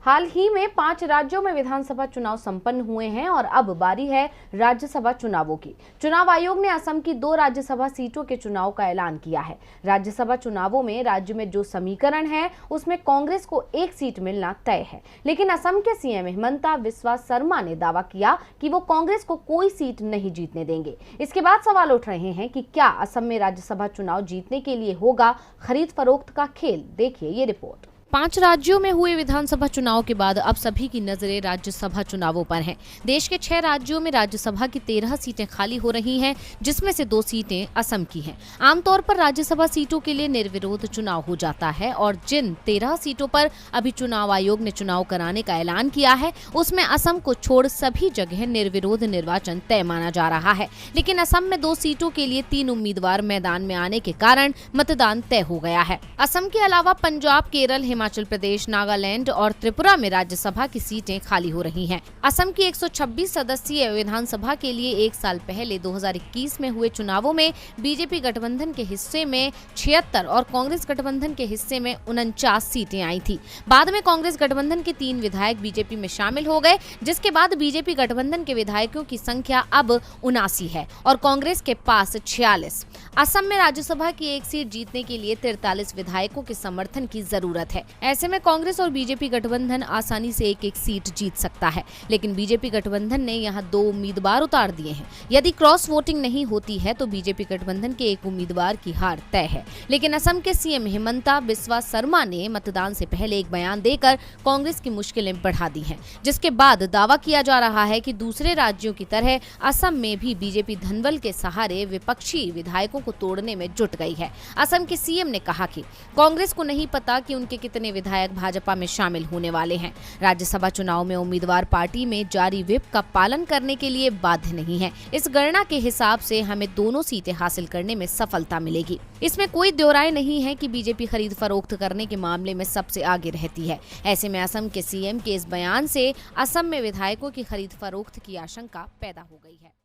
हाल ही में 5 राज्यों में विधानसभा चुनाव संपन्न हुए हैं और अब बारी है राज्यसभा चुनावों की। चुनाव आयोग ने असम की 2 राज्यसभा सीटों के चुनाव का ऐलान किया है। राज्यसभा चुनावों में राज्य में जो समीकरण है उसमें कांग्रेस को 1 सीट मिलना तय है, लेकिन असम के सीएम हिमंता बिस्वा शर्मा ने दावा किया कि वो कांग्रेस को कोई सीट नहीं जीतने देंगे। इसके बाद सवाल उठ रहे हैं कि क्या असम में राज्यसभा चुनाव जीतने के लिए होगा खरीद फरोख्त का खेल। देखिए ये रिपोर्ट। 5 राज्यों में हुए विधानसभा चुनाव के बाद अब सभी की नजरें राज्यसभा चुनावों पर हैं। देश के 6 राज्यों में राज्यसभा की 13 सीटें खाली हो रही हैं, जिसमें से 2 सीटें असम की हैं। आमतौर पर राज्यसभा सीटों के लिए निर्विरोध चुनाव हो जाता है और जिन 13 सीटों पर अभी चुनाव आयोग ने चुनाव कराने का ऐलान किया है, उसमें असम को छोड़ सभी जगह निर्विरोध निर्वाचन तय माना जा रहा है। लेकिन असम में 2 सीटों के लिए 3 उम्मीदवार मैदान में आने के कारण मतदान तय हो गया है। असम के अलावा पंजाब, केरल, हिमाचल प्रदेश, नागालैंड और त्रिपुरा में राज्यसभा की सीटें खाली हो रही हैं। असम की 126 सदस्यीय विधानसभा के लिए 1 साल पहले 2021 में हुए चुनावों में बीजेपी गठबंधन के हिस्से में 76 और कांग्रेस गठबंधन के हिस्से में 49 सीटें आई थी। बाद में कांग्रेस गठबंधन के 3 विधायक बीजेपी में शामिल हो गए, जिसके बाद बीजेपी गठबंधन के विधायकों की संख्या अब 79 है और कांग्रेस के पास 46। असम में राज्यसभा की 1 सीट जीतने के लिए 43 विधायकों के समर्थन की जरूरत है। ऐसे में कांग्रेस और बीजेपी गठबंधन आसानी से 1-1 सीट जीत सकता है, लेकिन बीजेपी गठबंधन ने यहां 2 उम्मीदवार उतार दिए हैं। यदि क्रॉस वोटिंग नहीं होती है तो बीजेपी गठबंधन के 1 उम्मीदवार की हार तय है। लेकिन असम के सीएम हिमंता बिस्वा शर्मा ने मतदान से पहले एक बयान देकर कांग्रेस की मुश्किलें बढ़ा दी हैं, जिसके बाद दावा किया जा रहा है कि दूसरे राज्यों की तरह असम में भी बीजेपी धनबल के सहारे विपक्षी विधायकों को तोड़ने में जुट गई है। असम के सीएम ने कहा कि कांग्रेस को नहीं पता कि उनके कितने विधायक भाजपा में शामिल होने वाले हैं। राज्यसभा चुनाव में उम्मीदवार पार्टी में जारी व्हिप का पालन करने के लिए बाध्य नहीं है। इस गणना के हिसाब से हमें दोनों सीटें हासिल करने में सफलता मिलेगी। इसमें कोई दो राय नहीं है कि बीजेपी खरीद फरोख्त करने के मामले में सबसे आगे रहती है। ऐसे में असम के सीएम के इस बयान से असम में विधायकों की खरीद फरोख्त की आशंका पैदा हो गई है।